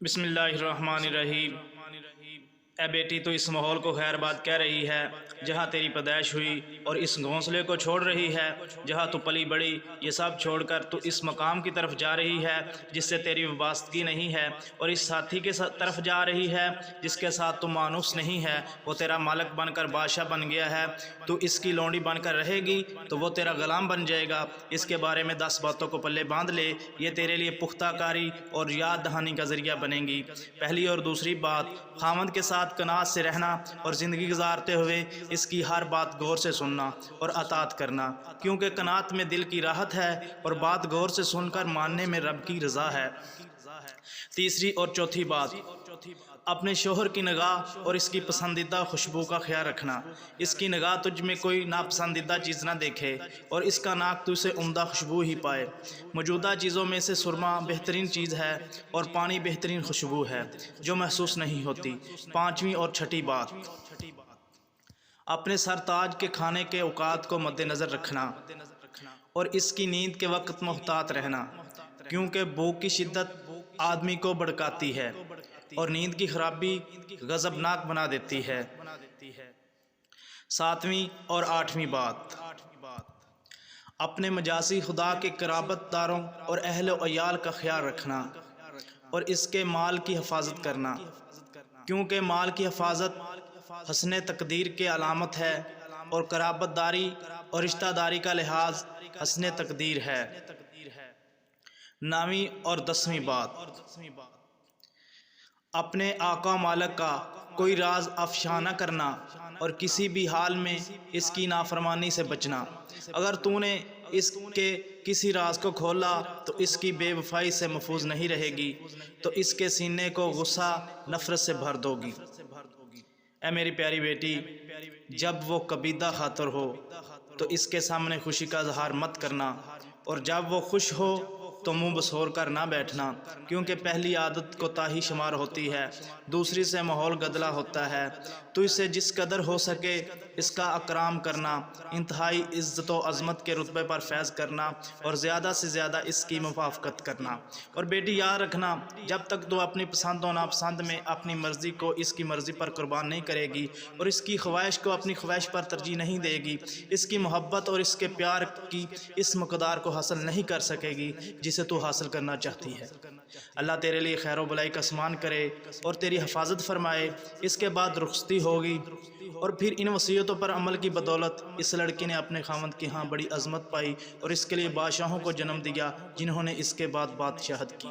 بسم اللہ الرحمن الرحیم۔ اے بیٹی، تو اس ماحول کو خیر بات کہہ رہی ہے جہاں تیری پیدائش ہوئی، اور اس گھونسلے کو چھوڑ رہی ہے جہاں تو پلی بڑی۔ یہ سب چھوڑ کر تو اس مقام کی طرف جا رہی ہے جس سے تیری وابستگی نہیں ہے، اور اس ساتھی کے طرف جا رہی ہے جس کے ساتھ تو مانوس نہیں ہے۔ وہ تیرا مالک بن کر بادشاہ بن گیا ہے، تو اس کی لونڈی بن کر رہے گی تو وہ تیرا غلام بن جائے گا۔ اس کے بارے میں 10 باتوں کو پلے باندھ لے، یہ تیرے لیے پختہ کاری اور یاد دہانی کا ذریعہ بنیں گی۔ پہلی اور دوسری بات، خاوند کے ساتھ قناعت سے رہنا اور زندگی گزارتے ہوئے اس کی ہر بات غور سے سننا اور اطاعت کرنا، کیونکہ قناعت میں دل کی راحت ہے اور بات غور سے سن کر ماننے میں رب کی رضا ہے۔ تیسری اور چوتھی بات، اپنے شوہر کی نگاہ اور اس کی پسندیدہ خوشبو کا خیال رکھنا۔ اس کی نگاہ تجھ میں کوئی ناپسندیدہ چیز نہ دیکھے، اور اس کا ناک تجھ سے عمدہ خوشبو ہی پائے۔ موجودہ چیزوں میں سے سرما بہترین چیز ہے، اور پانی بہترین خوشبو ہے جو محسوس نہیں ہوتی۔ پانچویں اور چھٹی بات، اپنے سر تاج کے کھانے کے اوقات کو مد نظر رکھنا اور اس کی نیند کے وقت محتاط رہنا، کیونکہ بھوک کی شدت آدمی کو بھڑکاتی ہے اور نیند کی خرابی غضبناک بنا دیتی ہے۔ ساتویں اور آٹھویں بات، اپنے مجازی خدا کے قرابت داروں اور اہل و عیال کا خیال رکھنا اور اس کے مال کی حفاظت کرنا، کیونکہ مال کی حفاظت حسن تقدیر کی علامت ہے، اور قرابت داری اور رشتہ داری کا لحاظ حسن تقدیر ہے۔ نویں اور 10ویں بات، اپنے آقا مالک کا کوئی راز افشا نہ کرنا اور کسی بھی حال میں اس کی نافرمانی سے بچنا۔ اگر تو نے اس کے کسی راز کو کھولا تو اس کی بے وفائی سے محفوظ نہیں رہے گی، تو اس کے سینے کو غصہ نفرت سے بھر دو گی۔ اے میری پیاری بیٹی، جب وہ کبیدہ خاطر ہو تو اس کے سامنے خوشی کا اظہار مت کرنا، اور جب وہ خوش ہو تو منہ بسور کر نہ بیٹھنا، کیونکہ پہلی عادت کوتاہی شمار ہوتی ہے، دوسری سے ماحول گدلا ہوتا ہے۔ تو اسے جس قدر ہو سکے اس کا اکرام کرنا، انتہائی عزت و عظمت کے رتبے پر فیض کرنا، اور زیادہ سے زیادہ اس کی موافقت کرنا۔ اور بیٹی یاد رکھنا، جب تک تو اپنی پسند و ناپسند میں اپنی مرضی کو اس کی مرضی پر قربان نہیں کرے گی، اور اس کی خواہش کو اپنی خواہش پر ترجیح نہیں دے گی، اس کی محبت اور اس کے پیار کی اس مقدار کو حاصل نہیں کر سکے گی جسے تو حاصل کرنا چاہتی ہے۔ اللہ تیرے لیے خیر و بلائی کا سامان کرے اور تیری حفاظت فرمائے۔ اس کے بعد رخصتی ہوگی، اور پھر ان وصیتوں پر عمل کی بدولت اس لڑکی نے اپنے خاوند کے ہاں بڑی عظمت پائی، اور اس کے لیے بادشاہوں کو جنم دیا جنہوں نے اس کے بعد بادشاہت کی۔